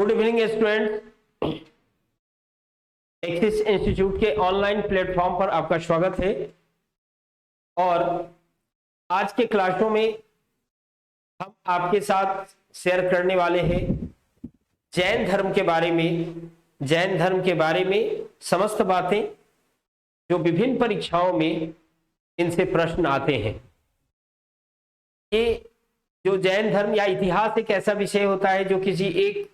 Good evening student, axis institute के online platform पर आपका स्वागत है। और आज के क्लासों में हम आपके साथ शेयर करने वाले हैं जैन धर्म के बारे में। जैन धर्म के बारे में समस्त बातें जो विभिन्न परीक्षाओं में इनसे प्रश्न आते हैं। ये जो जैन धर्म या इतिहास एक ऐसा विषय होता है जो किसी एक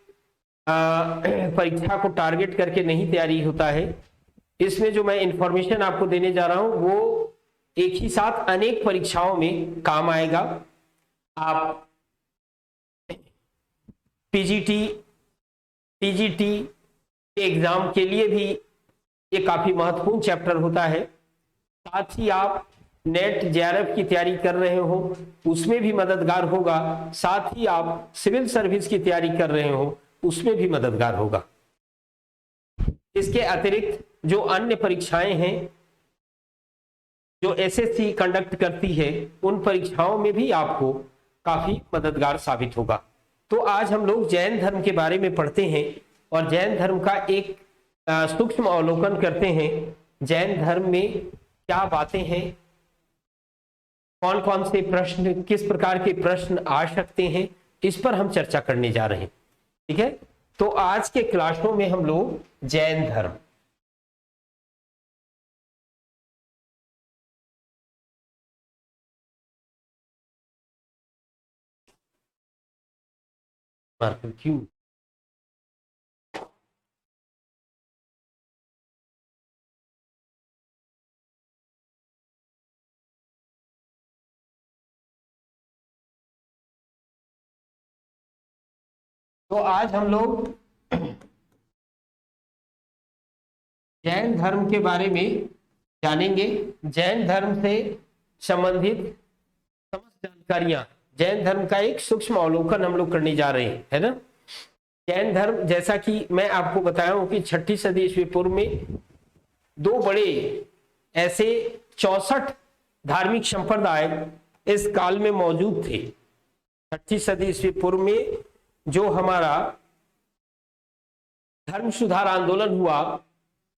परीक्षा को टारगेट करके नहीं तैयारी होता है। इसमें जो मैं इंफॉर्मेशन आपको देने जा रहा हूं वो एक ही साथ अनेक परीक्षाओं में काम आएगा। आप पीजीटी, टीजीटी के एग्जाम के लिए भी ये काफी महत्वपूर्ण चैप्टर होता है। साथ ही आप नेट जेआरएफ की तैयारी कर रहे हो उसमें भी मददगार होगा। साथ ही आप सिविल सर्विस की तैयारी कर रहे हो उसमें भी मददगार होगा। इसके अतिरिक्त जो अन्य परीक्षाएं हैं जो एसएससी कंडक्ट करती है उन परीक्षाओं में भी आपको काफी मददगार साबित होगा। तो आज हम लोग जैन धर्म के बारे में पढ़ते हैं और जैन धर्म का एक सूक्ष्म अवलोकन करते हैं। जैन धर्म में क्या बातें हैं, कौन कौन से प्रश्न, किस प्रकार के प्रश्न आ सकते हैं, इस पर हम चर्चा करने जा रहे हैं। ठीक है, तो आज के क्लासों में हम लोग जैन धर्म क्यों तो आज हम लोग जैन धर्म के बारे में जानेंगे। जैन धर्म से संबंधित समस्त जानकारियां, जैन धर्म का एक सूक्ष्म अवलोकन हम लोग करने जा रहे हैं, है ना। जैन धर्म, जैसा कि मैं आपको बताया हूं कि 6ठी सदी ईस्वी पूर्व में दो बड़े ऐसे 64 धार्मिक संप्रदाय इस काल में मौजूद थे। 6ठी सदी ईस्वी पूर्व में जो हमारा धर्म सुधार आंदोलन हुआ,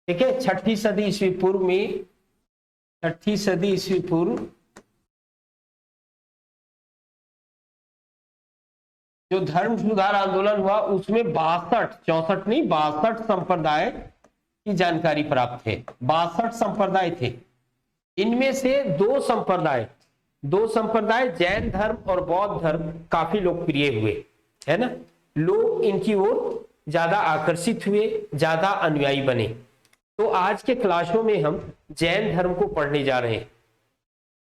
ठीक है, 6ठी सदी ईस्वी पूर्व में, 6ठी सदी ईस्वी पूर्व जो धर्म सुधार आंदोलन हुआ उसमें 62, 64 नहीं 62 संप्रदाय की जानकारी प्राप्त है। 62 संप्रदाय थे। इनमें से दो संप्रदाय जैन धर्म और बौद्ध धर्म काफी लोकप्रिय हुए, है ना। लोग इनकी ओर ज्यादा आकर्षित हुए, ज्यादा अनुयायी बने। तो आज के क्लासों में हम जैन धर्म को पढ़ने जा रहे हैं।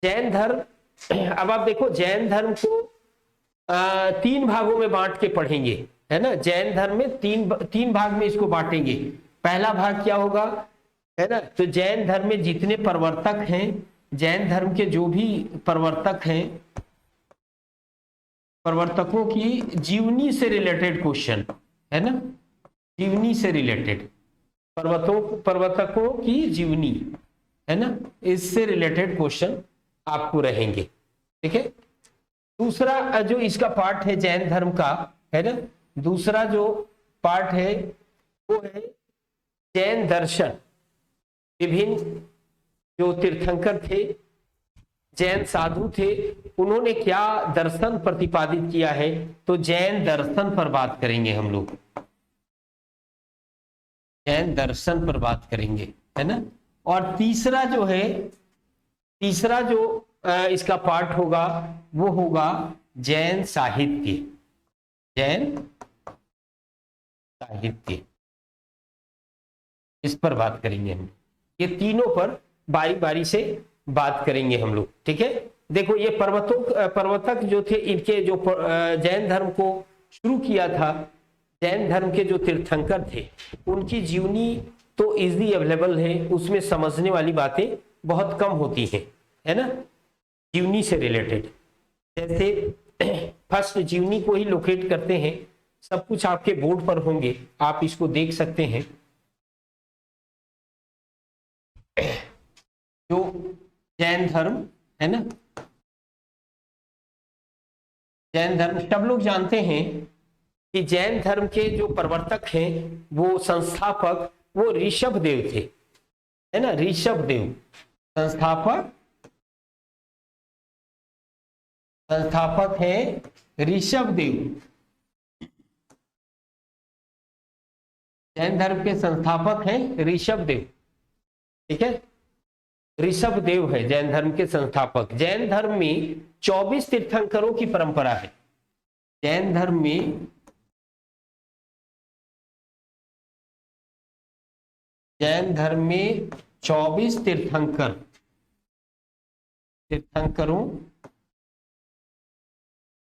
जैन धर्म, अब आप देखो जैन धर्म को 3 भागों में बांट के पढ़ेंगे, है ना। जैन धर्म में तीन भाग में इसको बांटेंगे। पहला भाग क्या होगा, है ना, तो जैन धर्म में जितने प्रवर्तक हैं, जैन धर्म के जो भी प्रवर्तक हैं, प्रवर्तकों की जीवनी से रिलेटेड क्वेश्चन, है ना, जीवनी से रिलेटेड प्रवर्तकों की जीवनी, है ना, इससे रिलेटेड क्वेश्चन आपको रहेंगे। ठीक है। दूसरा जो इसका पार्ट है जैन धर्म का, है ना, दूसरा जो पार्ट है वो है जैन दर्शन। विभिन्न जो तीर्थंकर थे, जैन साधु थे, उन्होंने क्या दर्शन प्रतिपादित किया है, तो जैन दर्शन पर बात करेंगे हम लोग। जैन दर्शन पर बात करेंगे, है ना। और तीसरा जो इसका पार्ट होगा वो होगा जैन साहित्य। जैन साहित्य, इस पर बात करेंगे हम। ये तीनों पर बारी बारी से बात करेंगे हम लोग। ठीक है। देखो ये प्रवर्तक जो थे, इनके जो जैन धर्म को शुरू किया था, जैन धर्म के जो तीर्थंकर थे, उनकी जीवनी तो इजीली अवेलेबल है, उसमें समझने वाली बातें बहुत कम होती हैं, है ना। जीवनी से रिलेटेड, जैसे फर्स्ट जीवनी को ही लोकेट करते हैं, सब कुछ आपके बोर्ड पर होंगे, आप इसको देख सकते हैं। जो जैन धर्म है ना, जैन धर्म सब लोग जानते हैं कि जैन धर्म के जो प्रवर्तक हैं, वो संस्थापक, वो ऋषभ देव थे, है ना, ऋषभ देव संस्थापक, संस्थापक हैं ऋषभ देव। जैन धर्म के संस्थापक हैं ऋषभ देव, ठीक है, ऋषभ देव है जैन धर्म के संस्थापक। जैन धर्म में 24 तीर्थंकरों की परंपरा है। जैन धर्म में जैन धर्म में 24 तीर्थंकरों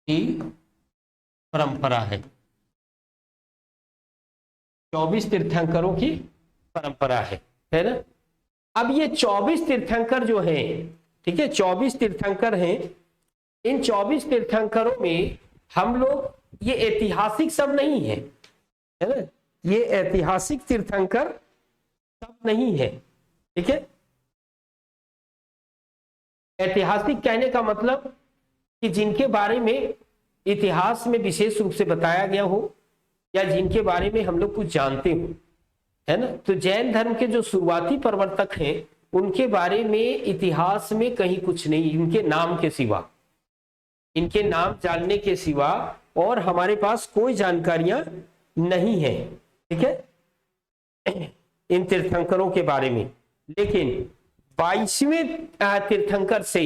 की परंपरा है। 24 तीर्थंकरों की परंपरा है ना। अब ये 24 तीर्थंकर जो हैं, ठीक है, 24 तीर्थंकर हैं। इन 24 तीर्थंकरों में हम लोग, ये ऐतिहासिक सब नहीं है, है ना, ये ऐतिहासिक तीर्थंकर सब नहीं है, ठीक है। ऐतिहासिक कहने का मतलब कि जिनके बारे में इतिहास में विशेष रूप से बताया गया हो, या जिनके बारे में हम लोग कुछ जानते हो, है ना। तो जैन धर्म के जो शुरुआती प्रवर्तक हैं, उनके बारे में इतिहास में कहीं कुछ नहीं, इनके नाम के सिवा, इनके नाम जानने के सिवा और हमारे पास कोई जानकारियां नहीं है, ठीक है, इन तीर्थंकरों के बारे में। लेकिन 22वें तीर्थंकर से,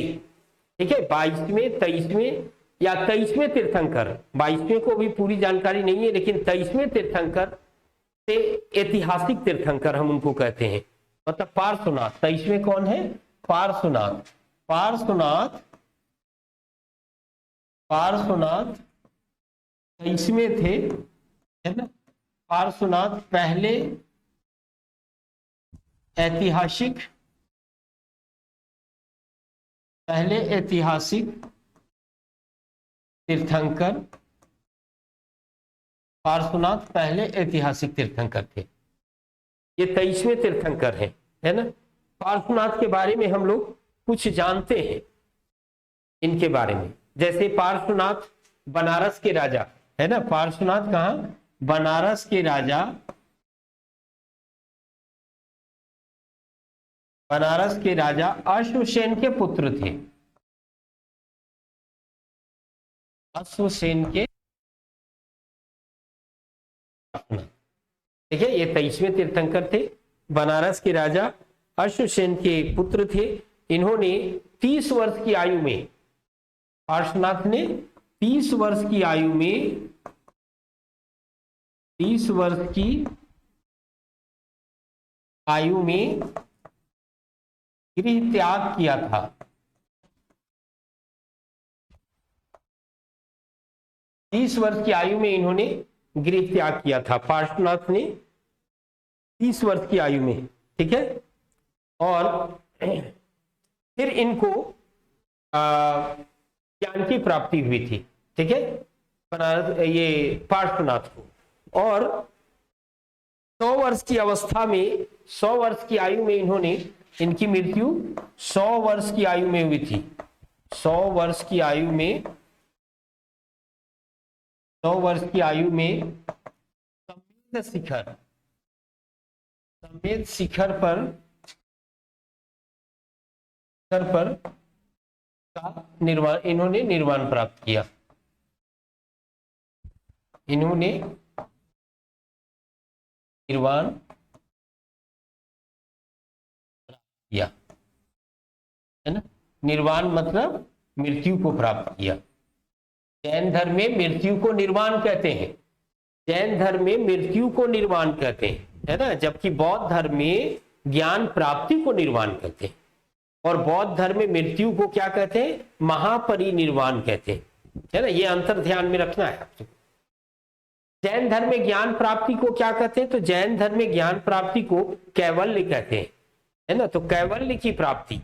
ठीक है, 22वें, 23वें या 23वें तीर्थंकर, 22वें को भी पूरी जानकारी नहीं है, लेकिन 23वें तीर्थंकर से ऐतिहासिक तीर्थंकर हम उनको कहते हैं, मतलब पार्श्वनाथ। 23वें कौन है? पार्श्वनाथ। पार्श्वनाथ 23वें थे, है ना। पार्श्वनाथ पहले ऐतिहासिक तीर्थंकर, पार्श्वनाथ पहले ऐतिहासिक तीर्थंकर थे। ये 23वें तीर्थंकर हैं, है ना। पार्श्वनाथ के बारे में हम लोग कुछ जानते हैं इनके बारे में, जैसे पार्श्वनाथ बनारस के राजा, है ना। पार्श्वनाथ कहाँ? बनारस के राजा, बनारस के राजा अश्वसेन के पुत्र थे। अश्वसेन के, ठीक है, ये 23वें तीर्थंकर थे। बनारस के राजा अश्वसेन के पुत्र थे। इन्होंने 30 वर्ष की आयु में, पार्श्वनाथ ने 30 वर्ष की आयु में, 30 वर्ष की आयु में गृह त्याग किया था। 30 वर्ष की आयु में इन्होंने गृह त्याग किया था, पार्श्वनाथ ने 30 वर्ष की आयु में, ठीक है। और फिर इनको ज्ञान की प्राप्ति हुई थी, ठीक है, बनारस, ये पार्श्वनाथ को। और 100 वर्ष की अवस्था में, 100 वर्ष की आयु में इन्होंने, इनकी मृत्यु 100 वर्ष की आयु में हुई थी। 100 वर्ष की आयु में, 100 वर्ष की आयु में समेत शिखर, समेत शिखर पर का निर्वाण, इन्होंने निर्वाण प्राप्त किया। इन्होंने निर्वाण किया, है ना। निर्वाण मतलब मृत्यु को प्राप्त किया। जैन धर्म में मृत्यु को निर्वाण कहते हैं, जैन धर्म में मृत्यु को निर्वाण कहते हैं, है ना। जबकि बौद्ध धर्म में ज्ञान प्राप्ति को निर्वाण कहते हैं, और बौद्ध धर्म में मृत्यु को क्या कहते हैं? महापरिनिर्वाण कहते हैं, है ना। ये अंतर ध्यान में रखना है आपको। जैन धर्म में ज्ञान प्राप्ति को क्या कहते हैं? तो जैन धर्म में ज्ञान प्राप्ति को कैवल्य कहते हैं, है ना। तो कैवल्य की प्राप्ति,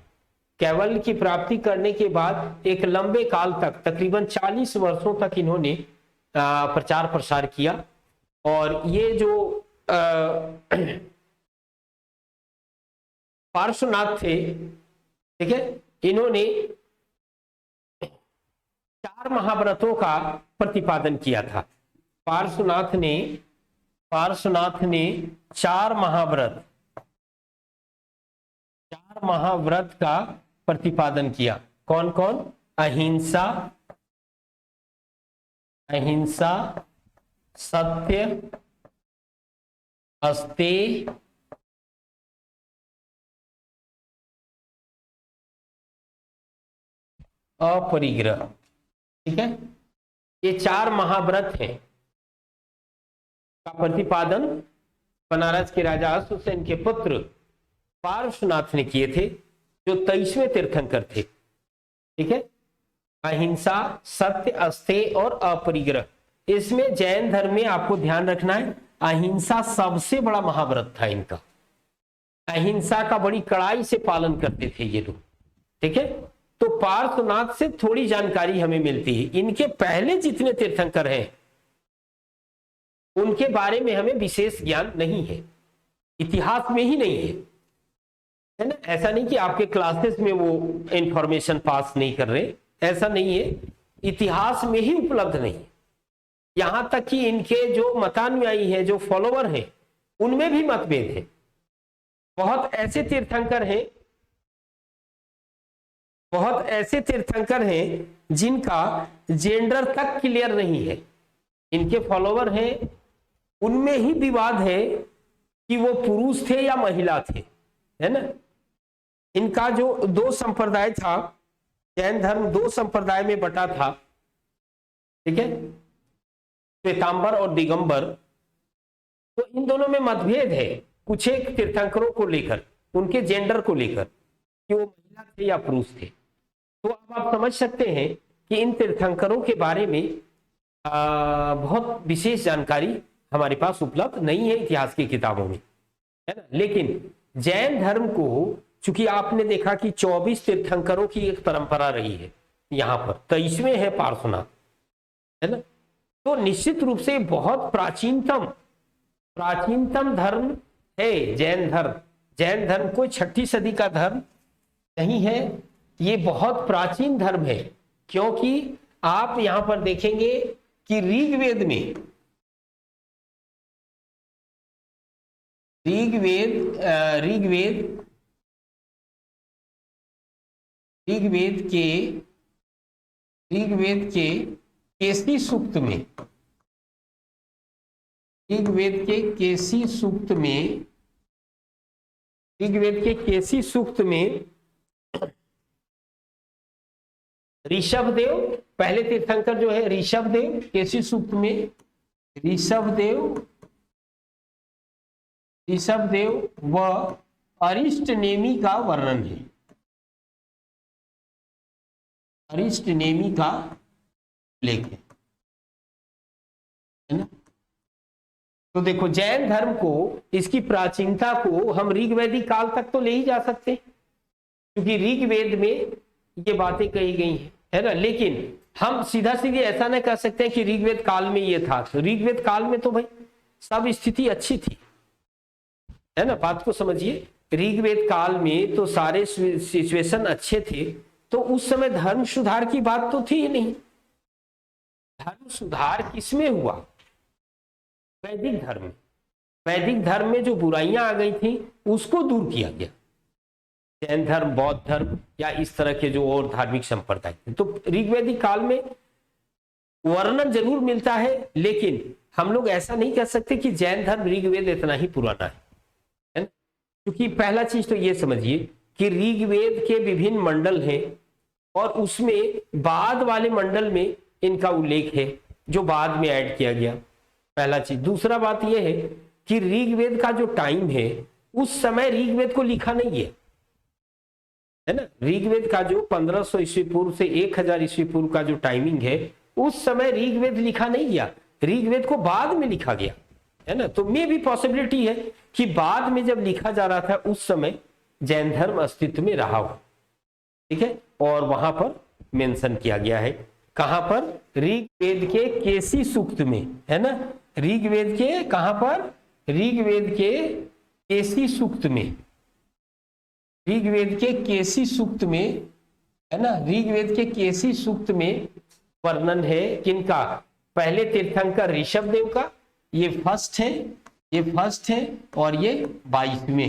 कैवल्य की प्राप्ति करने के बाद एक लंबे काल तक, तकरीबन 40 वर्षों तक इन्होंने प्रचार प्रसार किया। और ये जो पार्श्वनाथ थे, ठीक है, इन्होंने 4 महाव्रतों का प्रतिपादन किया था। पार्श्वनाथ ने चार महाव्रत का प्रतिपादन किया। कौन कौन? अहिंसा, सत्य, अस्तेय, अपरिग्रह। ठीक है, ये चार महाव्रत हैं का प्रतिपादन बनारस के राजा अशोकसेन के पुत्र पार्श्वनाथ ने किए थे, जो 23वें तीर्थंकर थे। ठीक है, अहिंसा, सत्य, अस्तेय और अपरिग्रह। इसमें जैन धर्म में आपको ध्यान रखना है, अहिंसा सबसे बड़ा महाव्रत था इनका। अहिंसा का बड़ी कड़ाई से पालन करते थे ये लोग। ठीक है, तो पार्श्वनाथ से थोड़ी जानकारी हमें मिलती है। इनके पहले जितने तीर्थंकर हैं उनके बारे में हमें विशेष ज्ञान नहीं है, इतिहास में ही नहीं है ना। ऐसा नहीं कि आपके क्लासेस में वो इंफॉर्मेशन पास नहीं कर रहे, ऐसा नहीं है, इतिहास में ही उपलब्ध नहीं। यहां तक कि इनके जो मतानुयायी हैं, जो फॉलोवर हैं, उनमें भी मतभेद है। बहुत ऐसे तीर्थंकर हैं जिनका जेंडर तक क्लियर नहीं है। इनके फॉलोवर हैं, उनमें ही विवाद है कि वो पुरुष थे या महिला थे, है ना। इनका जो दो संप्रदाय था, जैन धर्म दो संप्रदाय में बटा था। ठीक है, श्वेतांबर और दिगंबर। तो इन दोनों में मतभेद है कुछ एक तीर्थंकरों को लेकर, उनके जेंडर को लेकर, कि वो महिला थे या पुरुष थे। तो अब आप समझ सकते हैं कि इन तीर्थंकरों के बारे में बहुत विशेष जानकारी हमारे पास उपलब्ध नहीं है इतिहास की किताबों में, है ना। लेकिन जैन धर्म को, चूंकि आपने देखा कि 24 तीर्थंकरों की एक परंपरा रही है, यहाँ पर 23वें है पार्श्वनाथ, है ना। तो निश्चित रूप से बहुत प्राचीनतम धर्म है जैन धर्म। जैन धर्म कोई 6ठी सदी का धर्म नहीं है, ये बहुत प्राचीन धर्म है। क्योंकि आप यहां पर देखेंगे कि ऋग्वेद के केसी सूक्त में, ऋग्वेद के केसी सूक्त में ऋषभदेव पहले तीर्थंकर जो है, ऋषभदेव, केसी सूक्त में ऋषभदेव व अरिष्टनेमी का वर्णन है। अरिष्टनेमी का लेख है ना। तो देखो, जैन धर्म को, इसकी प्राचीनता को हम ऋग्वैदिक काल तक तो ले ही जा सकते हैं, क्योंकि ऋग्वेद में ये बातें कही गई हैं, है ना। लेकिन हम सीधा सीधे ऐसा नहीं कह सकते कि ऋग्वेद काल में ये था। तो ऋग्वेद काल में तो भाई सब स्थिति अच्छी थी, है ना। बात को समझिए, ऋग्वेद काल में तो सारे सिचुएशन अच्छे थे। तो उस समय धर्म सुधार की बात तो थी ही नहीं। धर्म सुधार किसमें हुआ? वैदिक धर्म में जो बुराइयां आ गई थी उसको दूर किया गया। जैन धर्म, बौद्ध धर्म या इस तरह के जो और धार्मिक संप्रदाय थे, तो ऋग्वैदिक काल में वर्णन जरूर मिलता है। लेकिन हम लोग ऐसा नहीं कह सकते कि जैन धर्म ऋग्वेद इतना ही पुराना है ना। क्योंकि पहला चीज तो ये समझिए कि ऋग्वेद के विभिन्न मंडल हैं और उसमें बाद वाले मंडल में इनका उल्लेख है जो बाद में ऐड किया गया, पहला चीज। दूसरा बात यह है कि ऋग्वेद का जो टाइम है, उस समय ऋग्वेद को लिखा नहीं है ना। ऋग्वेद का जो 1500 ईस्वी पूर्व से 1000 ईस्वी पूर्व का जो टाइमिंग है, उस समय ऋग्वेद लिखा नहीं गया, ऋग्वेद को बाद में लिखा गया, है ना। तो मे भी पॉसिबिलिटी है कि बाद में जब लिखा जा रहा था उस समय जैन धर्म अस्तित्व में रहा हो। ठीक है, और वहां पर मेंशन किया गया है, कहां पर? ऋग्वेद के केसी सूक्त में, है ना। ऋग्वेद के कहां पर? ऋग्वेद के केसी सूक्त में, ऋग्वेद के केसी सूक्त में, है ना। ऋग्वेद के केसी सूक्त में वर्णन है किनका? पहले तीर्थंकर ऋषभ देव का, ये फर्स्ट है, ये फर्स्ट है और ये 22वें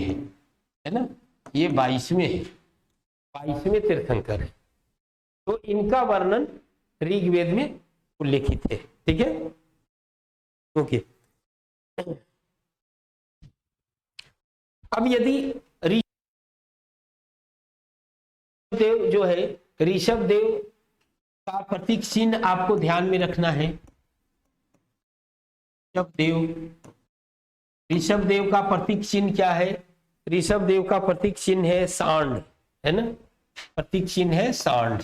है ना, ये 22वें है, 22वें तीर्थंकर है। तो इनका वर्णन ऋग्वेद में उल्लेखित है। ठीक है, ओके। अब यदि ऋषभ देव जो है, ऋषभ देव का प्रतीक चिन्ह आपको ध्यान में रखना है। ऋषभ देव का प्रतीक चिन्ह क्या है? ऋषभ देव का प्रतीक चिन्ह है सांड, है ना, प्रतीक चिन्ह है सांड।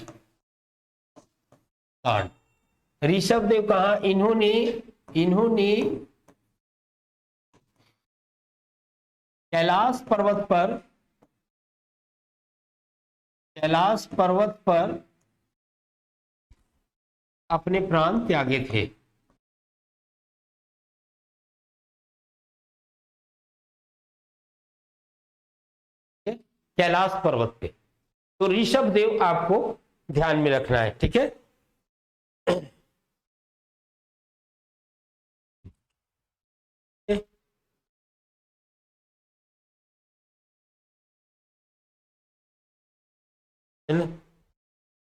सांड ऋषभ देव कहा, इन्होंने कैलाश पर्वत पर अपने प्राण त्यागे थे। कैलाश पर्वत पे, तो ऋषभ देव आपको ध्यान में रखना है। ठीक है,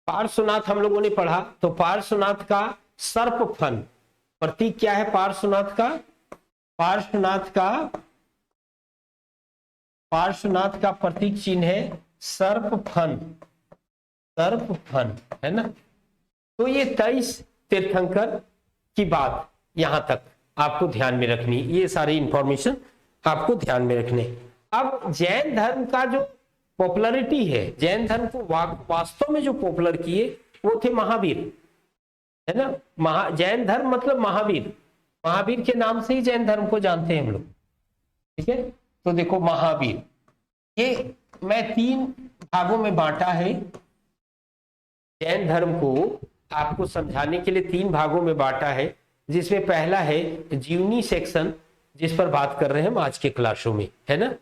पार्श्वनाथ हम लोगों ने पढ़ा, तो पार्श्वनाथ का सर्प फन प्रतीक क्या है? पार्श्वनाथ का प्रतीक चिन्ह है सर्प फन है ना। तो ये 23 तीर्थंकर की बात यहां तक आपको ध्यान में रखनी, ये सारी इंफॉर्मेशन आपको ध्यान में रखने। अब जैन धर्म का जो पॉपुलरिटी है, जैन धर्म को वास्तव में जो पॉपुलर किए वो थे महावीर, है ना। जैन धर्म मतलब महावीर के नाम से ही जैन धर्म को जानते हैं हम लोग। ठीक है, तो देखो महावीर, ये मैं 3 भागों में बांटा है। जैन धर्म को आपको समझाने के लिए 3 भागों में बांटा है, जिसमें पहला है जीवनी सेक्शन, जिस पर बात कर रहे हैं हम आज के क्लासों में, है ना।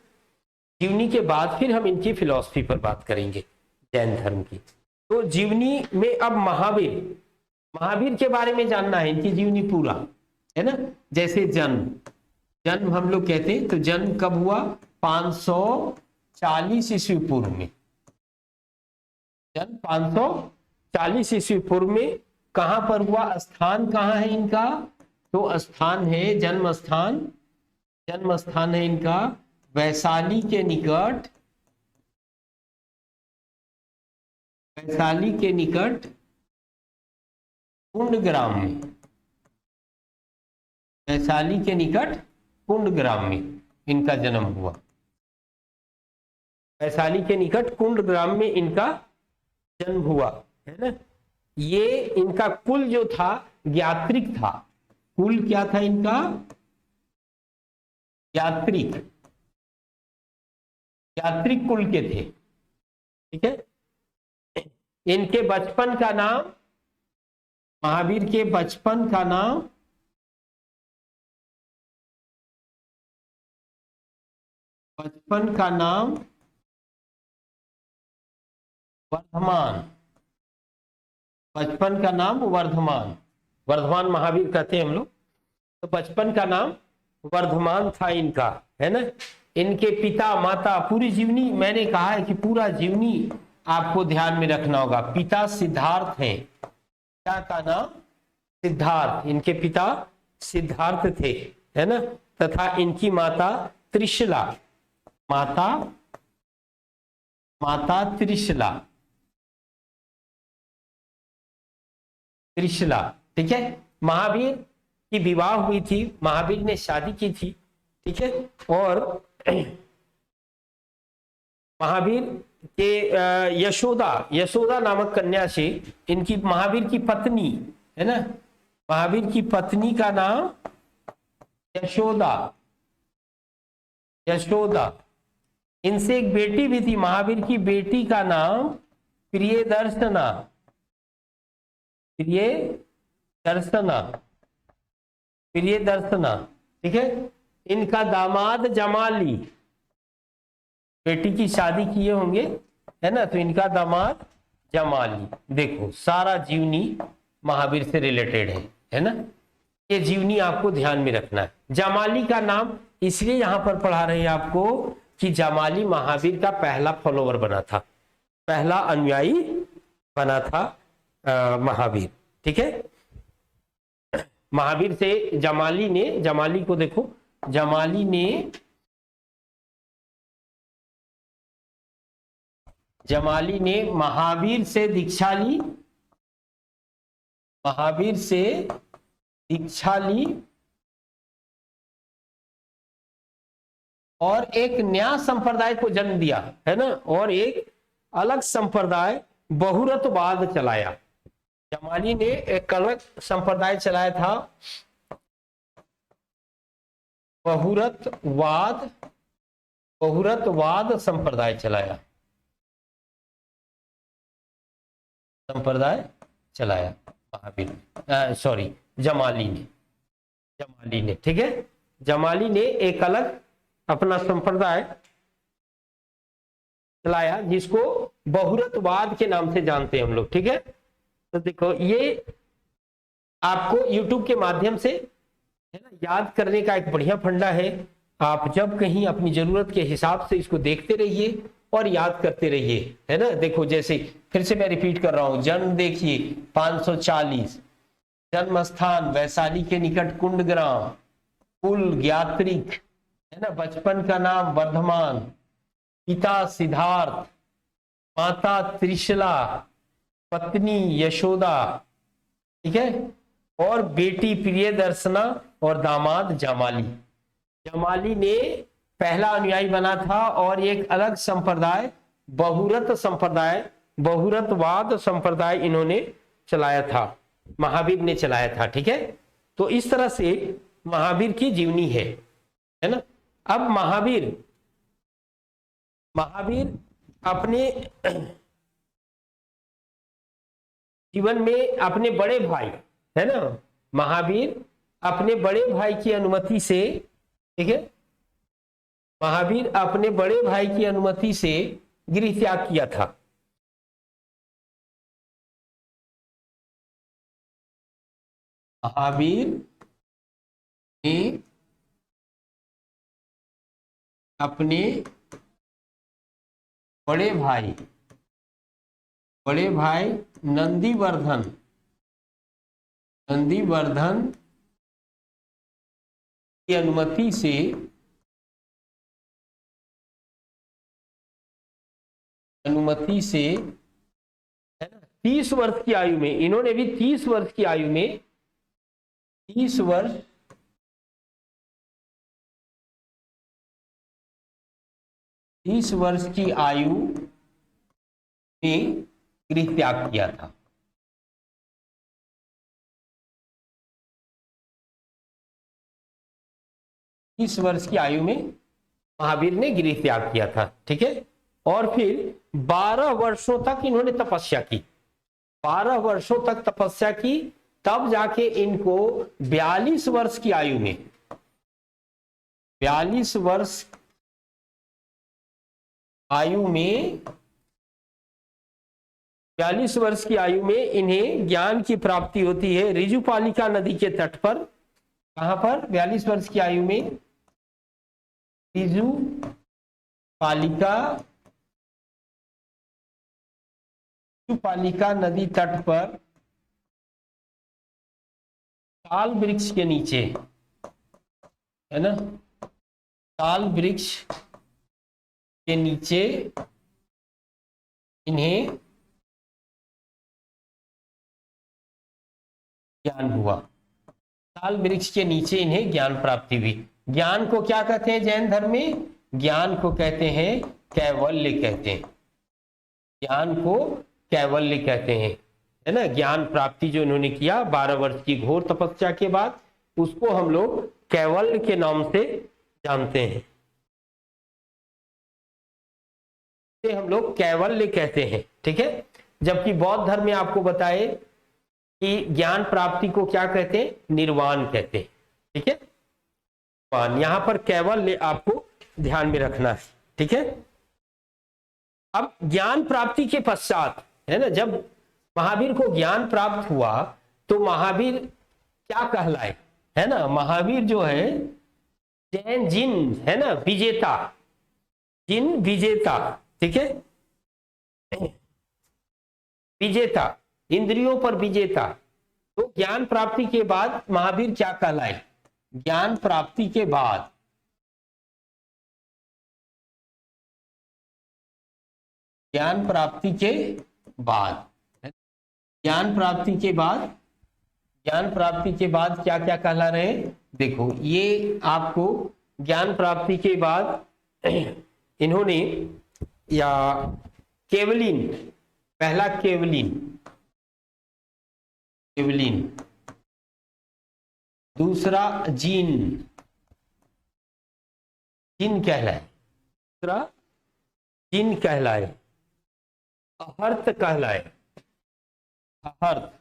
जीवनी के बाद फिर हम इनकी फिलॉसफी पर बात करेंगे जैन धर्म की। तो जीवनी में अब महावीर के बारे में जानना है, इनकी जीवनी पूरा, है ना। जैसे जन्म हम लोग कहते हैं, तो जन्म कब हुआ? 540 ईस्वी पूर्व में। जन्म 540 ईस्वी पूर्व में कहां पर हुआ? स्थान कहां है इनका? तो स्थान है, जन्म स्थान है इनका वैशाली के निकट कुंडग्राम में। वैशाली के निकट कुंडग्राम में इनका जन्म हुआ। वैशाली के निकट कुंडग्राम में इनका जन्म हुआ, है ना। ये इनका कुल जो था ज्ञात्रिक था। कुल क्या था इनका? यात्रिक कुल के थे। ठीक है, इनके बचपन का नाम, महावीर के बचपन का नाम वर्धमान। बचपन का नाम वर्धमान महावीर कहते हैं हम लोग। तो बचपन का नाम वर्धमान था इनका, है ना। इनके पिता माता, पूरी जीवनी मैंने कहा है कि पूरा जीवनी आपको ध्यान में रखना होगा। पिता सिद्धार्थ हैं, पिता का नाम सिद्धार्थ, इनके पिता सिद्धार्थ थे, है ना। तथा इनकी माता त्रिशला, माता त्रिशला। ठीक है, महावीर की विवाह हुई थी, महावीर ने शादी की थी। ठीक है, और महावीर के यशोदा नामक कन्या से इनकी, महावीर की पत्नी, है ना, महावीर की पत्नी का नाम यशोदा। इनसे एक बेटी भी थी, महावीर की बेटी का नाम प्रियदर्शना। ठीक है, इनका दामाद जमाली, बेटी की शादी किए होंगे, है ना, तो इनका दामाद जमाली। देखो सारा जीवनी महावीर से रिलेटेड है ना। ये जीवनी आपको ध्यान में रखना है। जामाली का नाम इसलिए यहां पर पढ़ा रहे हैं आपको कि जामाली महावीर का पहला फॉलोवर बना था, पहला अनुयायी बना था महावीर। ठीक है, महावीर से जामाली को देखो, जामाली ने महावीर से दीक्षा ली, महावीर से दीक्षा ली और एक नया संप्रदाय को जन्म दिया, है ना, और एक अलग संप्रदाय बहुरतवाद चलाया। जमाली ने एक अलग संप्रदाय चलाया था, बहुरतवाद संप्रदाय चलाया महावीर, सॉरी जमाली ने। ठीक है, जमाली ने एक अलग अपना संप्रदाय चलाया जिसको बहुरतवाद के नाम से जानते हैं हम लोग। ठीक है, तो देखो ये आपको YouTube के माध्यम से, है ना, याद करने का एक बढ़िया फंडा है। आप जब कहीं अपनी जरूरत के हिसाब से इसको देखते रहिए और याद करते रहिए, है ना। देखो जैसे फिर से मैं रिपीट कर रहा हूं, जन्म देखिए 540, जन्म स्थान वैशाली के निकट कुंडग्राम, कुल ज्ञात्रिक, है ना, बचपन का नाम वर्धमान, पिता सिद्धार्थ, माता त्रिशला, पत्नी यशोदा, ठीक है, और बेटी प्रियदर्शना और दामाद जामाली। जामाली ने पहला अनुयायी बना था और एक अलग संप्रदाय, बहुरतवाद संप्रदाय इन्होंने चलाया था, महावीर ने चलाया था। ठीक है, तो इस तरह से महावीर की जीवनी है ना। अब महावीर अपने जीवन में अपने बड़े भाई, है ना, महावीर अपने बड़े भाई की अनुमति से, ठीक है, महावीर अपने बड़े भाई की अनुमति से गृह त्याग किया था। महावीर ने अपने बड़े भाई नंदीवर्धन की अनुमति से, है ना, 30 वर्ष की आयु में, इन्होंने भी 30 वर्ष की आयु में, 30 वर्ष की आयु में गृह त्याग किया था। इस वर्ष की आयु में महावीर ने गृह त्याग किया था। ठीक है, और फिर 12 वर्षों तक इन्होंने तपस्या की, 12 वर्षों तक तपस्या की, तब जाके इनको 42 वर्ष की आयु में, 42 वर्ष की आयु में इन्हें ज्ञान की प्राप्ति होती है रिजुपालिका नदी के तट पर। कहां पर? 42 वर्ष की आयु में रिजुपालिका नदी तट पर ताल वृक्ष के नीचे, है ना, ताल वृक्ष के नीचे इन्हें ज्ञान हुआ, ताल वृक्ष के नीचे इन्हें ज्ञान प्राप्ति हुई। ज्ञान को क्या कहते हैं जैन धर्म में? ज्ञान को कहते हैं कैवल्य कहते हैं, ज्ञान को कैवल्य कहते हैं, है ना। ज्ञान प्राप्ति जो इन्होंने किया 12 वर्ष की घोर तपस्या के बाद, उसको हम लोग कैवल्य के नाम से जानते हैं, हम लोग कैवल्य कहते हैं। ठीक है, जबकि बौद्ध धर्म में आपको बताए कि ज्ञान प्राप्ति को क्या कहते हैं? निर्वाण कहते हैं। ठीक है, यहां पर कैवल्य आपको ध्यान में रखना है। ठीक है, अब ज्ञान प्राप्ति के पश्चात, है ना, जब महावीर को ज्ञान प्राप्त हुआ तो महावीर क्या कहलाए? है ना, महावीर जो है जैन जिन है ना विजेता, जिन विजेता, ठीक है, विजेता, इंद्रियों पर विजेता। तो ज्ञान प्राप्ति के बाद महावीर क्या कहलाए? ज्ञान प्राप्ति के बाद, ज्ञान प्राप्ति के बाद, ज्ञान प्राप्ति के बाद, ज्ञान प्राप्ति के बाद क्या क्या कहला रहे? देखो ये आपको ज्ञान प्राप्ति के बाद इन्होंने या केवलिन, पहला केवलिन, केवलिन, दूसरा जीन, जिन कहलाए, दूसरा जिन कहलाए, अहर्त कहलाए, अहर्त,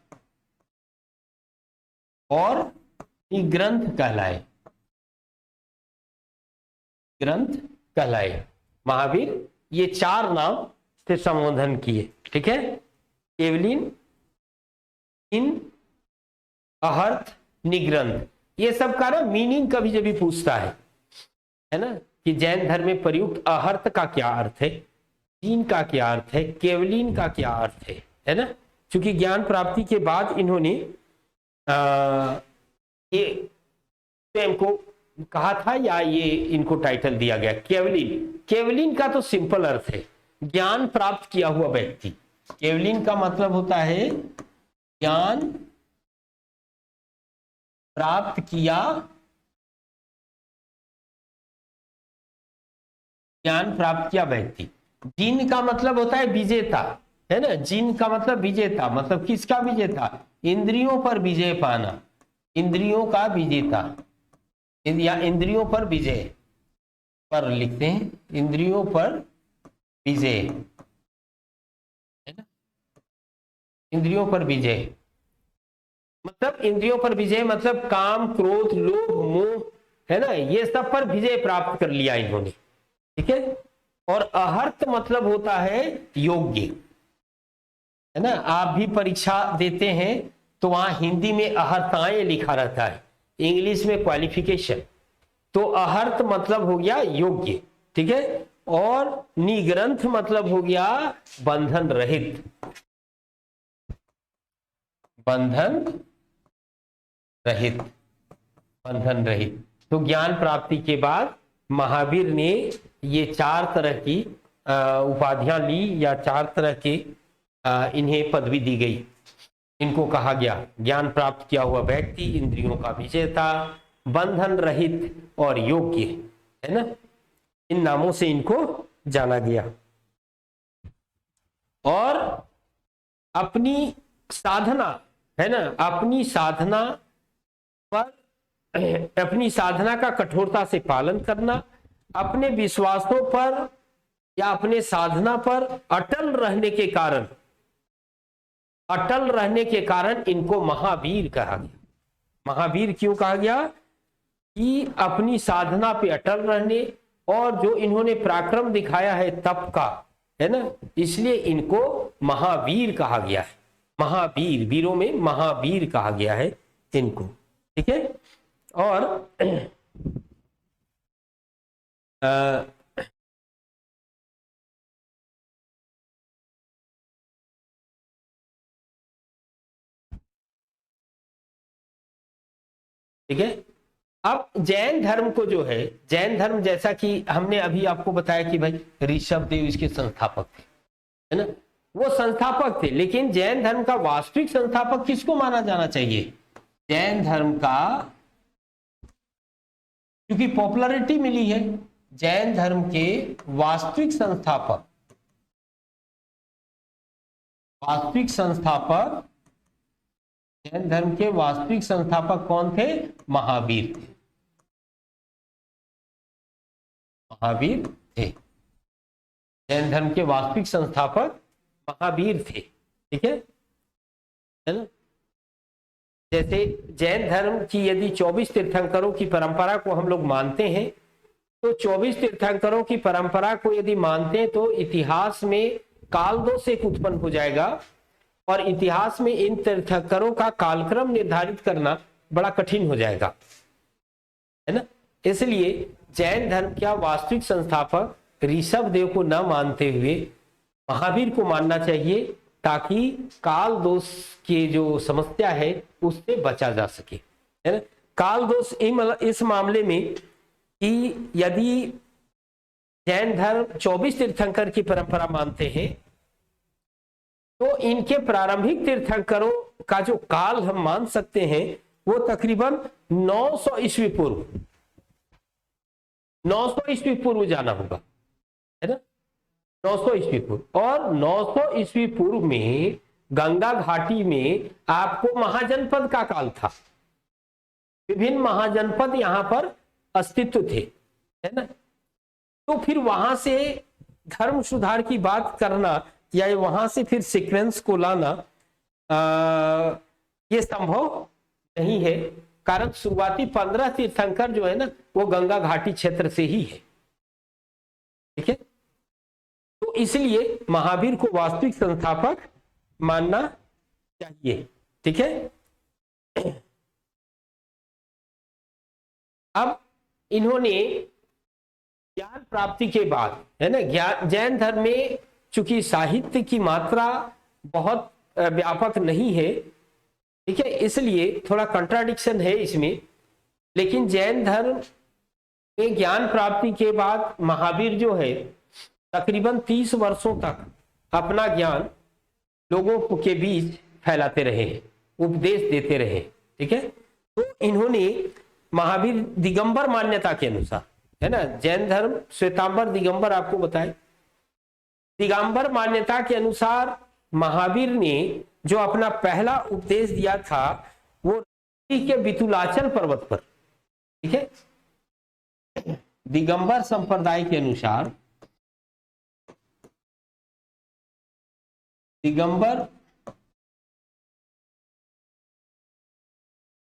और ग्रंथ कहलाए, ग्रंथ कहलाए। महावीर ये चार नाम से संबोधन किए, ठीक है, केवलिन, इन, अहर्त, निग्रंथ। ये सब का ना मीनिंग कभी जब भी पूछता है ना, कि जैन धर्म में प्रयुक्त अहर्त का क्या अर्थ है, जीन का क्या अर्थ है, केवलिन का क्या अर्थ है ना। क्योंकि ज्ञान प्राप्ति के बाद इन्होंने ये स्वयं को कहा था, या ये इनको टाइटल दिया गया केवलिन। केवलिन का तो सिंपल अर्थ है ज्ञान प्राप्त किया हुआ व्यक्ति। केवलिन का मतलब होता है ज्ञान प्राप्त किया, ज्ञान प्राप्त किया व्यक्ति। जिन का मतलब होता है विजेता, है ना, जिन का मतलब विजेता, मतलब किसका विजेता? इंद्रियों पर विजय पाना, इंद्रियों का विजेता, या इंद्रियों पर विजय, पर लिखते हैं इंद्रियों पर विजय, है ना, इंद्रियों पर विजय मतलब, इंद्रियों पर विजय मतलब काम, क्रोध, लोभ, मोह, है ना, ये सब पर विजय प्राप्त कर लिया इन्होंने, ठीक है। और अहर्त मतलब होता है योग्य, है ना। आप भी परीक्षा देते हैं तो वहां हिंदी में अहर्ताएं लिखा रहता है, इंग्लिश में क्वालिफिकेशन। तो अहर्त मतलब हो गया योग्य, ठीक है। और निग्रंथ मतलब हो गया बंधन रहित, बंधन रहित, बंधन रहित। तो ज्ञान प्राप्ति के बाद महावीर ने ये चार तरह की उपाधियां ली, या चार तरह के इन्हें पदवी दी गई। इनको कहा गया ज्ञान प्राप्त किया हुआ व्यक्ति, इंद्रियों का विजेता, बंधन रहित और योग्य, है ना। इन नामों से इनको जाना गया। और अपनी साधना, है ना, अपनी साधना पर, अपनी साधना का कठोरता से पालन करना, अपने विश्वासों पर या अपने साधना पर अटल रहने के कारण, अटल रहने के कारण इनको महावीर कहा गया। महावीर क्यों कहा गया? कि अपनी साधना पे अटल रहने, और जो इन्होंने पराक्रम दिखाया है तप का, है ना, इसलिए इनको महावीर कहा गया है। महावीर, वीरों में महावीर कहा गया है इनको, ठीक है। और ठीक है। अब जैन धर्म को जो है, जैन धर्म जैसा कि हमने अभी आपको बताया कि भाई ऋषभ देव इसके संस्थापक थे, है ना, वो संस्थापक थे। लेकिन जैन धर्म का वास्तविक संस्थापक किसको माना जाना चाहिए? जैन धर्म का, क्योंकि पॉपुलैरिटी मिली है, जैन धर्म के वास्तविक संस्थापक, वास्तविक संस्थापक, जैन धर्म के वास्तविक संस्थापक कौन थे? महावीर थे, महावीर थे। जैन धर्म के वास्तविक संस्थापक महावीर थे, ठीक है ना। जैसे जैन धर्म की यदि 24 तीर्थंकरों की परंपरा को हम लोग मानते हैं, तो 24 तीर्थंकरों की परंपरा को यदि मानते हैं तो इतिहास में कालदोष एक उत्पन्न हो जाएगा, और इतिहास में इन तीर्थंकरों का कालक्रम निर्धारित करना बड़ा कठिन हो जाएगा, है ना। इसलिए जैन धर्म का वास्तविक संस्थापक ऋषभ देव को न मानते हुए महावीर को मानना चाहिए, ताकि काल दोष की जो समस्या है उससे बचा जा सके, है ना। काल दोष इस मामले में कि यदि जैन धर्म 24 तीर्थंकर की परंपरा मानते हैं, तो इनके प्रारंभिक तीर्थंकरों का जो काल हम मान सकते हैं वो तकरीबन 900 ईस्वी पूर्व, 900 ईस्वी पूर्व जाना होगा, है ना। 900 ईस्वी पूर्व, और 900 ईस्वी पूर्व में गंगा घाटी में आपको महाजनपद का काल था, विभिन्न महाजनपद यहां पर अस्तित्व थे, है ना। तो फिर वहां से धर्म सुधार की बात करना या वहां से फिर सीक्वेंस को लाना ये संभव नहीं है, कारण शुरुआती 15 तीर्थंकर जो है ना वो गंगा घाटी क्षेत्र से ही है, ठीक है। तो इसलिए महावीर को वास्तविक संस्थापक मानना चाहिए, ठीक है। अब इन्होंने ज्ञान प्राप्ति के बाद, है ना, जैन धर्म में चूंकि साहित्य की मात्रा बहुत व्यापक नहीं है, ठीक है, इसलिए थोड़ा कंट्राडिक्शन है इसमें, लेकिन जैन धर्म में ज्ञान प्राप्ति के बाद महावीर जो है तकरीबन 30 वर्षों तक अपना ज्ञान लोगों के बीच फैलाते रहे, उपदेश देते रहे, ठीक है। तो इन्होंने महावीर दिगंबर मान्यता के अनुसार, है ना, जैन धर्म श्वेतांबर दिगंबर आपको बताए, दिगंबर मान्यता के अनुसार महावीर ने जो अपना पहला उपदेश दिया था वो के बितुलाचल पर्वत पर, ठीक है। दिगंबर संप्रदाय के अनुसार, दिगंबर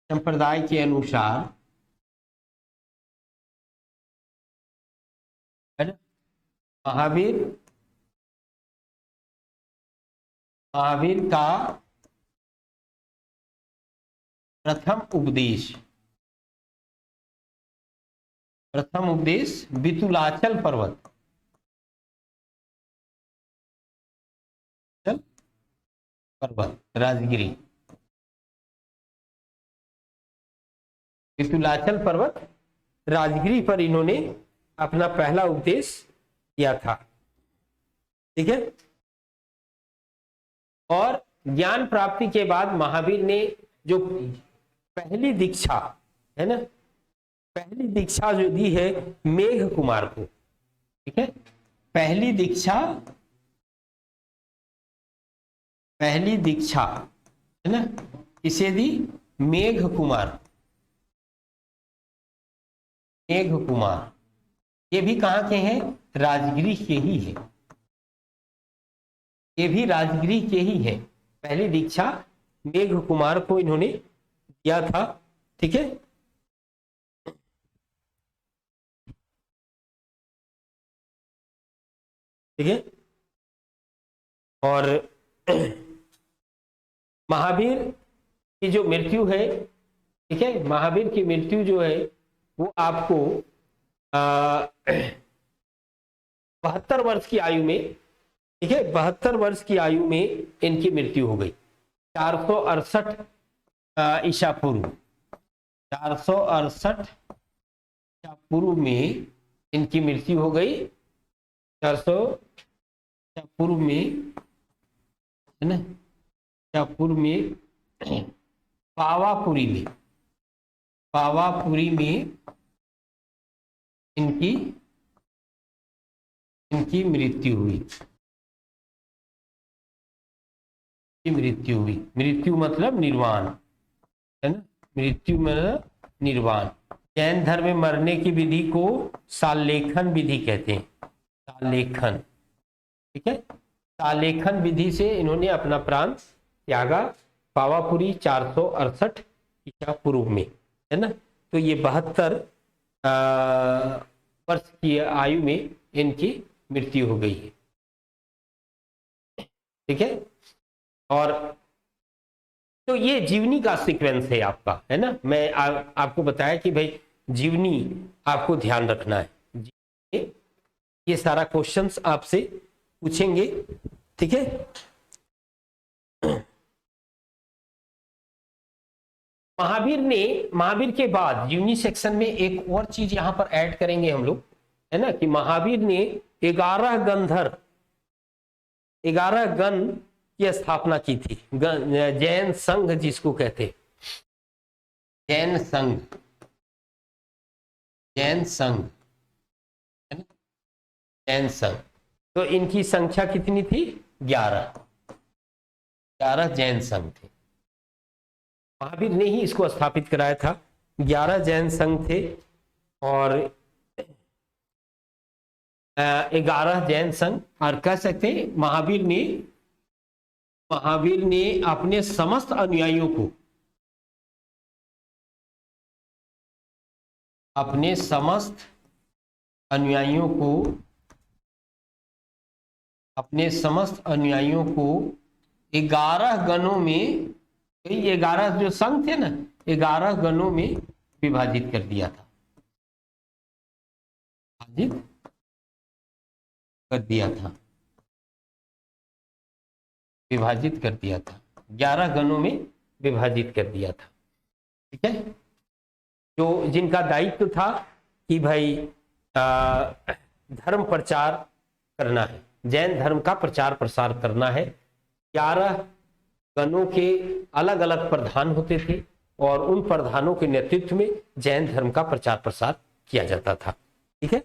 संप्रदाय के अनुसार, है ना, महावीर का प्रथम उपदेश बितुलाचल पर्वत, राजगिरी, बितुलाचल पर्वत राजगिरी पर इन्होंने अपना पहला उपदेश किया था, ठीक है। और ज्ञान प्राप्ति के बाद महावीर ने जो पहली दीक्षा, है ना, पहली दीक्षा जो दी है मेघ कुमार को, ठीक है, पहली दीक्षा है ना, इसे दी मेघ कुमार, ये भी कहां के हैं, राजगिरी के ही है, ये भी राजगिरी के ही है। पहली दीक्षा मेघ कुमार को इन्होंने दिया था, ठीक है। ठीक है, और महावीर की जो मृत्यु है, ठीक है, महावीर की मृत्यु जो है वो आपको 72 वर्ष की आयु में, ठीक है, 72 वर्ष की आयु में इनकी मृत्यु हो गई, 468 ईसा पूर्व, 468 ईसा पूर्व में इनकी मृत्यु हो गई, 400 ईसा पूर्व में, है ना, ईसा पूर्व में पावापुरी में इनकी मृत्यु हुई, मृत्यु मतलब निर्वाण, है ना, मृत्यु मतलब निर्वाण। जैन धर्म में मरने की विधि को साल्लेखन विधि कहते हैं, साल्लेखन, ठीक है, साल्लेखन विधि से इन्होंने अपना प्राण त्यागा, पावापुरी 468 ईसा पूर्व में, है ना। तो ये 72 वर्ष की आयु में इनकी मृत्यु हो गई है, ठीक है। और तो ये जीवनी का सीक्वेंस है आपका, है ना। मैं आपको बताया कि भाई जीवनी आपको ध्यान रखना है। ये सारा क्वेश्चंस आपसे पूछेंगे, ठीक है। महावीर के बाद जीवनी सेक्शन में एक और चीज यहां पर ऐड करेंगे हम लोग, है ना, कि महावीर ने 11 गण की स्थापना की थी। जैन संघ जिसको कहते, जैन संघ, जैन संघ, है ना, जैन संघ। तो इनकी संख्या कितनी थी? 11 जैन संघ थे। महावीर ने ही इसको स्थापित कराया था। 11 जैन संघ थे और 11 जैन संघ। और कह सकते हैं महावीर ने अपने समस्त अनुयायियों को, अपने समस्त अनुयायियों को 11 गणों में, 11 जो संघ थे ना, 11 गणों में विभाजित कर दिया था, विभाजित कर दिया था, 11 गणों में विभाजित कर दिया था, ठीक है। जो जिनका दायित्व था कि भाई धर्म प्रचार करना है, जैन धर्म का प्रचार प्रसार करना है। 11 गणों के अलग अलग प्रधान होते थे और उन प्रधानों के नेतृत्व में जैन धर्म का प्रचार प्रसार किया जाता था, ठीक है।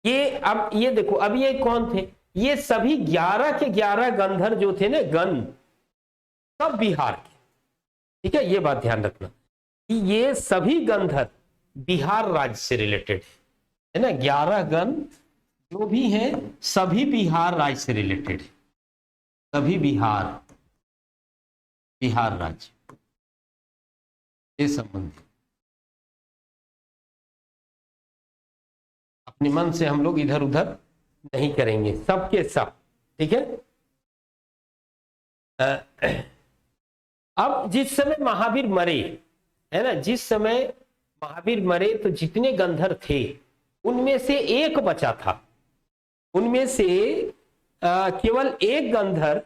ये देखो, अब ये कौन थे? ये सभी 11 के 11 गंधर जो थे ना, गण, सब बिहार के, ठीक है। ये बात ध्यान रखना कि ये सभी गंधर बिहार राज्य से रिलेटेड है ना। 11 गण जो भी हैं सभी बिहार राज्य से रिलेटेड है, सभी बिहार राज्य से संबंधित। अपने मन से हम लोग इधर उधर नहीं करेंगे, सबके सब, ठीक है। अब जिस समय महावीर मरे, है ना, जिस समय महावीर मरे तो जितने गंधर थे उनमें से एक बचा था। उनमें से केवल एक गंधर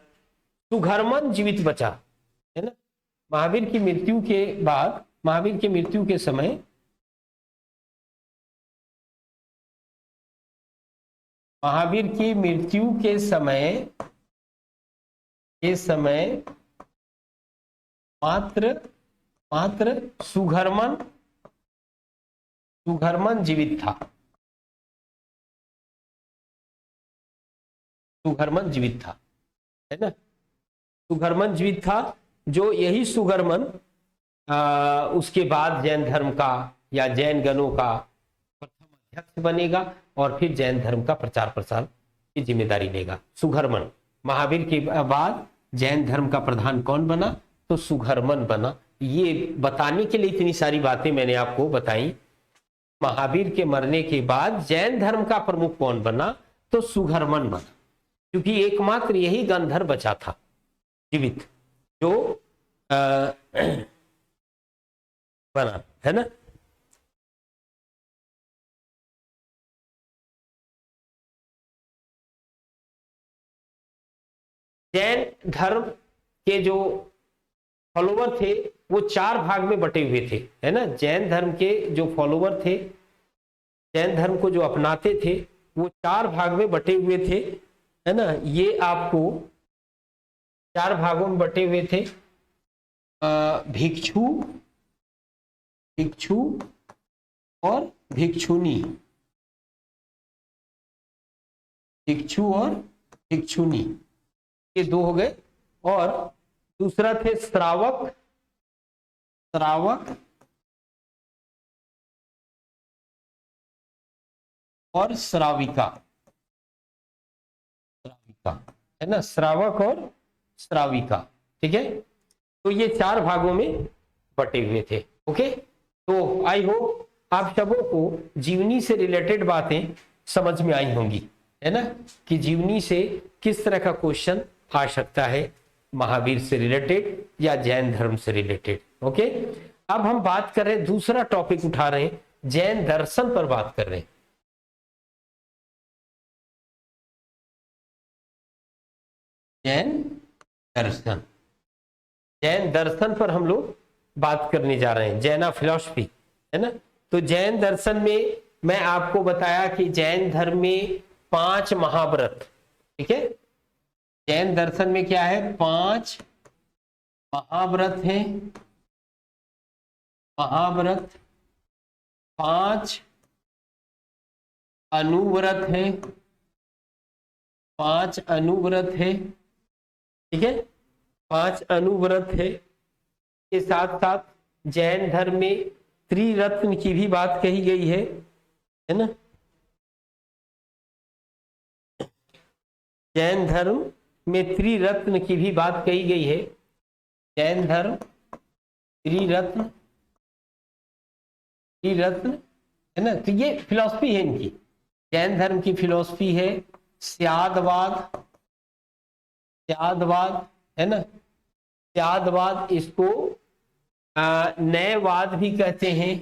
सुघर्मन जीवित बचा, है ना। महावीर की मृत्यु के बाद, महावीर की मृत्यु के समय मात्र सुघर्मन जीवित था, सुघर्मन जीवित था, है ना। सुघर्मन जीवित था, जो यही सुघर्मन उसके बाद जैन धर्म का या जैन गणों का प्रथम अध्यक्ष बनेगा और फिर जैन धर्म का प्रचार प्रसार की जिम्मेदारी लेगा। सुघर्मन, महावीर के बाद जैन धर्म का प्रधान कौन बना? तो सुघर्मन बना। ये बताने के लिए इतनी सारी बातें मैंने आपको बताई। महावीर के मरने के बाद जैन धर्म का प्रमुख कौन बना? तो सुघर्मन बना, क्योंकि एकमात्र यही गंधर बचा था जीवित जो बना, है ना। जैन धर्म के जो फॉलोवर थे वो 4 भाग में बटे हुए थे, है ना। जैन धर्म के जो फॉलोवर थे, जैन धर्म को जो अपनाते थे, वो 4 भाग में बटे हुए थे, है ना। ये आपको 4 भागों में बटे हुए थे। भिक्षु, भिक्षु और भिक्षुनी, भिक्षु और भिक्षुनी, ये 2 हो गए। और दूसरा थे श्रावक, श्रावक और श्राविका, श्राविका, है ना। श्रावक और श्राविका, ठीक है। तो ये 4 भागों में बटे हुए थे। ओके, तो आई होप आप सबों को जीवनी से रिलेटेड बातें समझ में आई होंगी, है ना, कि जीवनी से किस तरह का क्वेश्चन आ सकता है। महावीर से रिलेटेड या जैन धर्म से रिलेटेड। ओके, अब हम बात कर रहे हैं, दूसरा टॉपिक उठा रहे हैं, जैन दर्शन पर बात कर रहे हैं। जैन दर्शन, जैन दर्शन पर हम लोग बात करने जा रहे हैं, जैना फिलॉसफी, है ना। तो जैन दर्शन में मैं आपको बताया कि जैन धर्म में 5 महाव्रत, ठीक है। जैन दर्शन में क्या है, 5 महाव्रत हैं, महाव्रत, 5 अनुव्रत है, 5 अनुव्रत है, ठीक है, 5 अनुव्रत है। के साथ साथ जैन धर्म में त्रिरत्न की भी बात कही गई है ना। जैन धर्म में त्रिरत्न की भी बात कही गई है। जैन धर्म त्रिरत्न, त्रिरत्न है ना। तो ये फिलॉसफी है इनकी, जैन धर्म की फिलॉसफी है स्यादवाद, स्यादवाद है ना। स्यादवाद, इसको नयवाद भी कहते हैं,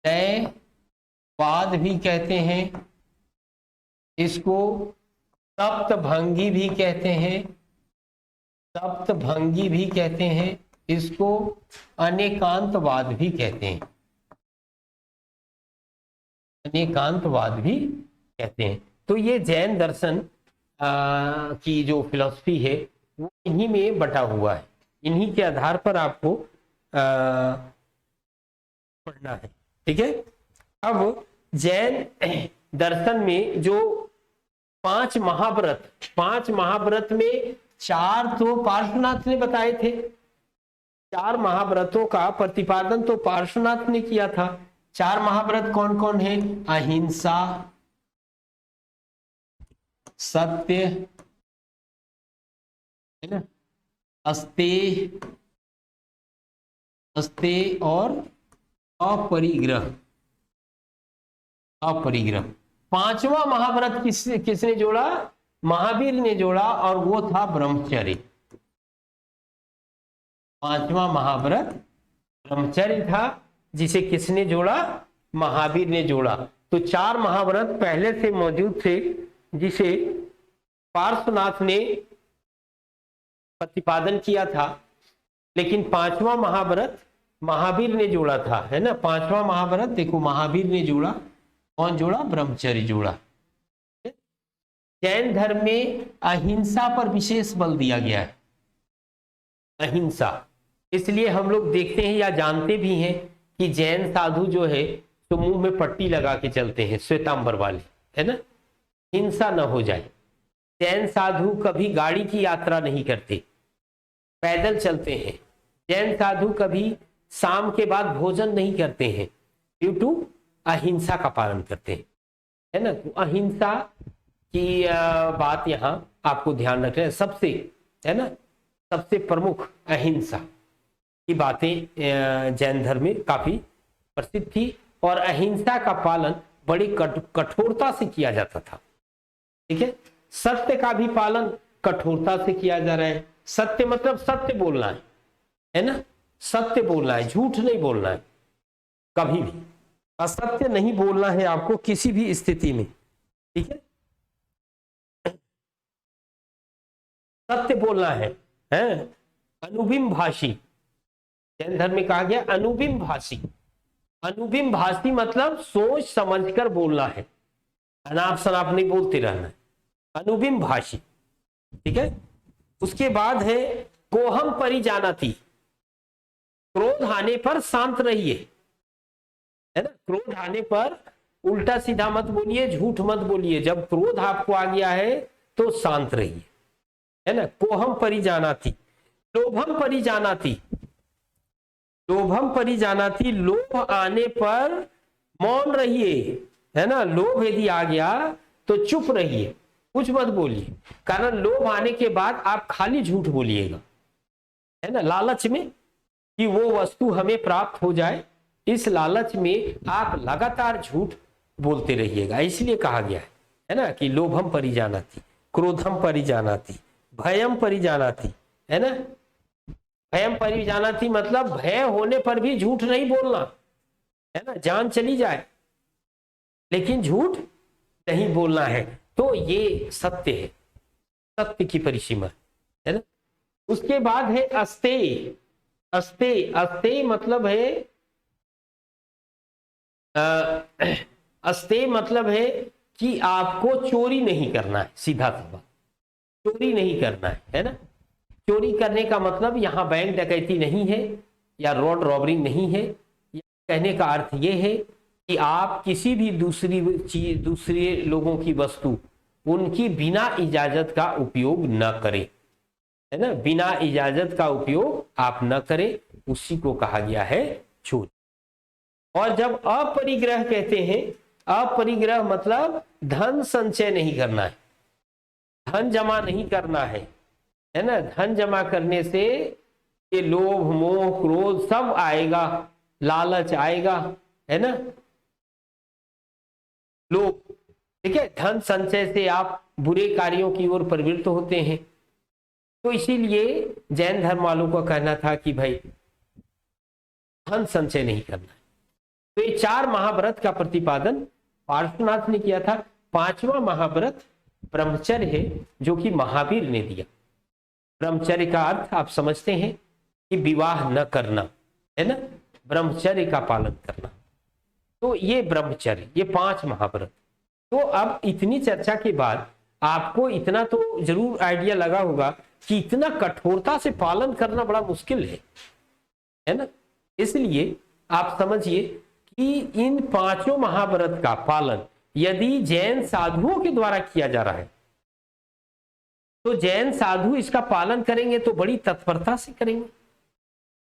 नयवाद भी कहते हैं, इसको सप्तभंगी भी कहते हैं, सप्तभंगी भी कहते हैं, इसको अनेकांतवाद भी कहते हैं, अनेकांतवाद भी कहते हैं। तो ये जैन दर्शन की जो फिलॉसफी है वो इन्हीं में बटा हुआ है, इन्हीं के आधार पर आपको पढ़ना है, ठीक है। अब जैन दर्शन में जो 5 महाव्रत, 5 महाव्रत में 4 तो पार्श्वनाथ ने बताए थे, 4 महाव्रतों का प्रतिपादन तो पार्श्वनाथ ने किया था। 4 महाव्रत कौन कौन है, अहिंसा, सत्य है ना, अस्तेय, अस्तेय और अपरिग्रह, अपरिग्रह। 5वां महाव्रत किसने जोड़ा, महावीर ने जोड़ा, और वो था ब्रह्मचर्य। 5वां महाव्रत ब्रह्मचर्य था, जिसे किसने जोड़ा, महावीर ने जोड़ा। तो 4 महाव्रत पहले से मौजूद थे, जिसे पार्श्वनाथ ने प्रतिपादन किया था, लेकिन 5वां महाव्रत महावीर ने जोड़ा था, है ना। 5वां महाव्रत देखो महावीर ने जोड़ा, कौन जोड़ा, ब्रह्मचर्य जोड़ा। जैन धर्म में अहिंसा पर विशेष बल दिया गया है, अहिंसा। इसलिए हम लोग देखते हैं या जानते भी हैं कि जैन साधु जो है तो मुंह में पट्टी लगा के चलते हैं, श्वेतांबर वाले, है ना, हिंसा न हो जाए। जैन साधु कभी गाड़ी की यात्रा नहीं करते, पैदल चलते हैं। जैन साधु कभी शाम के बाद भोजन नहीं करते हैं, ड्यू टू अहिंसा का पालन करते हैं, है ना। तो अहिंसा की बात यहाँ आपको ध्यान रखना है, सबसे, है ना, सबसे प्रमुख अहिंसा की बातें जैन धर्म में काफी प्रसिद्ध थी, और अहिंसा का पालन बड़ी कठोरता से किया जाता था, ठीक है। सत्य का भी पालन कठोरता से किया जा रहा है। सत्य मतलब सत्य बोलना है ना, सत्य बोलना है, झूठ नहीं बोलना है, कभी भी असत्य नहीं बोलना है आपको किसी भी स्थिति में, ठीक है। सत्य बोलना है, अनुबिंब भाषी, जैन धर्म में कहा गया अनुबिंब भाषी। अनुबिंब भाषी मतलब सोच समझकर बोलना है, अनाप शनाप नहीं बोलते रहना है, अनुबिंब भाषी, ठीक है। उसके बाद है कोहम परिजानाति, क्रोध आने पर शांत रहिए, है ना। क्रोध आने पर उल्टा सीधा मत बोलिए, झूठ मत बोलिए, जब क्रोध आपको आ गया है तो शांत रहिए, है ना। कोहम परिजानाति, लोभम परिजानाति, लोभम परिजानाति, लोभ आने पर मौन रहिए, है ना। लोभ यदि आ गया तो चुप रहिए, कुछ मत बोलिए, कारण लोभ आने के बाद आप खाली झूठ बोलिएगा, है ना। लालच में कि वो वस्तु हमें प्राप्त हो जाए, इस लालच में आप लगातार झूठ बोलते रहिएगा। इसलिए कहा गया है ना, कि लोभम परिजानाति, क्रोधम परिजानाति, भयम परिजानाति, है ना। भयम परिजानाति मतलब भय होने पर भी झूठ नहीं बोलना, है ना, जान चली जाए लेकिन झूठ नहीं बोलना है, तो ये सत्य है, सत्य की परिसीमा है ना। उसके बाद है अस्तेय। अस्तेय, अस्तेय मतलब है अस्तेय मतलब है कि आपको चोरी नहीं करना है, सीधा सी बात, चोरी नहीं करना है ना। चोरी करने का मतलब यहाँ बैंक डकैती नहीं है या रोड रॉबरी नहीं है। कहने का अर्थ ये है कि आप किसी भी दूसरी चीज, दूसरे लोगों की वस्तु, उनकी बिना इजाजत का उपयोग न करें, है ना, बिना इजाजत का उपयोग आप न करें, उसी को कहा गया है चोरी। और जब अपरिग्रह कहते हैं, अपरिग्रह मतलब धन संचय नहीं करना है, धन जमा नहीं करना है ना। धन जमा करने से ये लोभ मोह क्रोध सब आएगा, लालच आएगा, है ना, लोग, ठीक है। धन संचय से आप बुरे कार्यों की ओर प्रवृत्त होते हैं। तो इसीलिए जैन धर्म वालों का कहना था कि भाई धन संचय नहीं करना है। तो ये 4 महाव्रत का प्रतिपादन पार्श्वनाथ ने किया था। 5वां महाव्रत ब्रह्मचर्य है, जो कि महावीर ने दिया। ब्रह्मचर्य का अर्थ आप समझते हैं कि विवाह न करना, है ना, ब्रह्मचर्य का पालन करना। तो ये ब्रह्मचर्य, ये 5 महाव्रत। तो अब इतनी चर्चा के बाद आपको इतना तो जरूर आइडिया लगा होगा कि इतना कठोरता से पालन करना बड़ा मुश्किल है ना। इसलिए आप समझिए कि इन 5 महाव्रत का पालन यदि जैन साधुओं के द्वारा किया जा रहा है, तो जैन साधु इसका पालन करेंगे तो बड़ी तत्परता से करेंगे,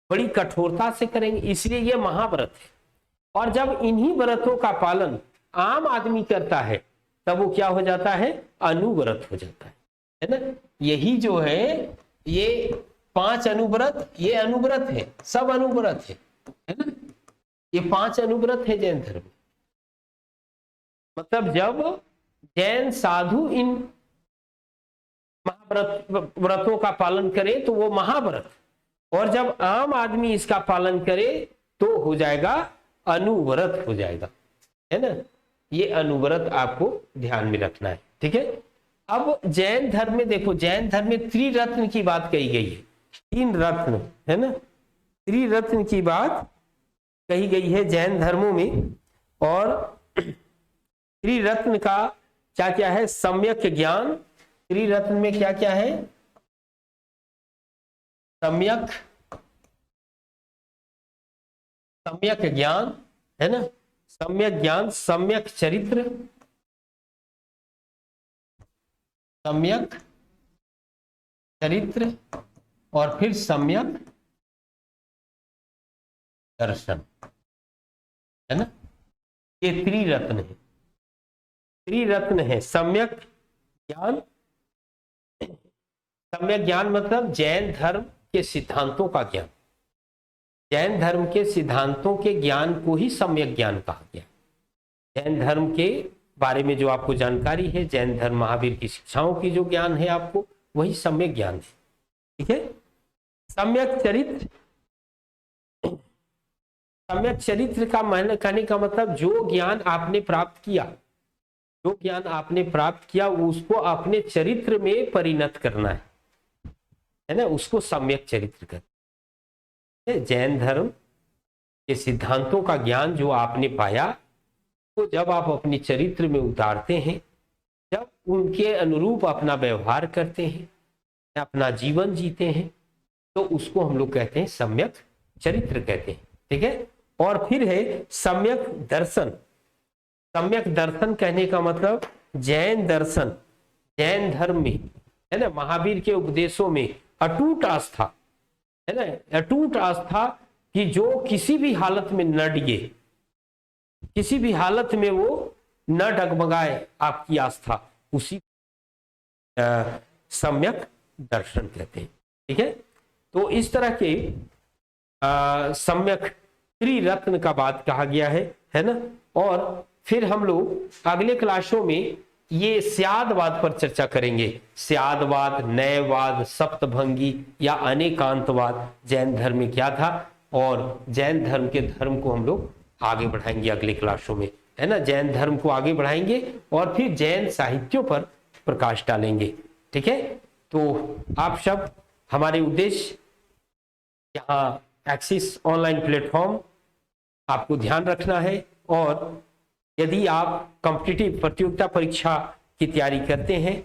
बड़ी कठोरता से करेंगे, इसलिए यह महाव्रत है। और जब इन्हीं व्रतों का पालन आम आदमी करता है, तब वो क्या हो जाता है, अनुव्रत हो जाता है ना। यही जो है ये 5 अनुव्रत, ये अनुव्रत है, सब अनुव्रत है ना। ये 5 अनुव्रत है जैन धर्म। मतलब जब जैन साधु इन व्रतों का पालन करे तो वो महाव्रत, और जब आम आदमी इसका पालन करे तो हो जाएगा अनुव्रत हो जाएगा, है ना। ये अनुव्रत आपको ध्यान में रखना है, ठीक है। अब जैन धर्म में देखो, जैन धर्म में त्रिरत्न की बात कही गई है, 3 रत्न, है ना, त्रिरत्न की बात कही गई है जैन धर्मों में। और त्रिरत्न का क्या क्या है, सम्यक ज्ञान, त्रिरत्न में क्या क्या है, सम्यक ज्ञान, है ना, सम्यक ज्ञान, सम्यक चरित्र, सम्यक चरित्र, और फिर सम्यक दर्शन, है ना। ये त्रिरत्न है, त्रिरत्न है। सम्यक ज्ञान, सम्यक ज्ञान मतलब जैन धर्म के सिद्धांतों का ज्ञान, जैन धर्म के सिद्धांतों के ज्ञान को ही सम्यक ज्ञान कहा गया। जैन धर्म के बारे में जो आपको जानकारी है, जैन धर्म महावीर की शिक्षाओं की जो ज्ञान है आपको, वही सम्यक ज्ञान है, ठीक है। सम्यक चरित्र, सम्यक चरित्र का कहने का मतलब जो ज्ञान आपने प्राप्त किया, जो ज्ञान आपने प्राप्त किया उसको अपने चरित्र में परिणत करना है ना, उसको सम्यक चरित्र कहते हैं। जैन धर्म के सिद्धांतों का ज्ञान जो आपने पाया, तो जब आप अपने चरित्र में उतारते हैं, जब उनके अनुरूप अपना व्यवहार करते हैं, अपना जीवन जीते हैं, तो उसको हम लोग कहते हैं सम्यक चरित्र कहते हैं, ठीक है। और फिर है सम्यक दर्शन। सम्यक दर्शन कहने का मतलब जैन दर्शन, जैन धर्म में, है ना, महावीर के उपदेशों में अटूट आस्था, है ना, अटूट आस्था कि जो किसी भी हालत में न डिगे, किसी भी हालत में वो न डगमगाए आपकी आस्था, उसी सम्यक दर्शन कहते हैं, ठीक है। तो इस तरह के सम्यक त्रिरत्न का बात कहा गया है ना। और फिर हम लोग अगले क्लासों में ये स्यादवाद पर चर्चा करेंगे। स्यादवाद, नयवाद, सप्तभंगी या अनेकांतवाद जैन धर्म में क्या था, और जैन धर्म के धर्म को हम लोग आगे बढ़ाएंगे अगले क्लासों में, है ना। जैन धर्म को आगे बढ़ाएंगे और फिर जैन साहित्यों पर प्रकाश डालेंगे। ठीक है, तो आप सब, हमारे उद्देश्य यहाँ एक्सिस ऑनलाइन प्लेटफॉर्म आपको ध्यान रखना है, और यदि आप कॉम्पिटिटिव प्रतियोगिता परीक्षा की तैयारी करते हैं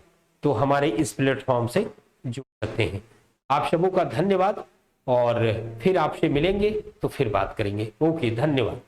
तो हमारे इस प्लेटफॉर्म से जुड़ सकते हैं। आप सबों का धन्यवाद, और फिर आपसे मिलेंगे तो फिर बात करेंगे। ओके, धन्यवाद।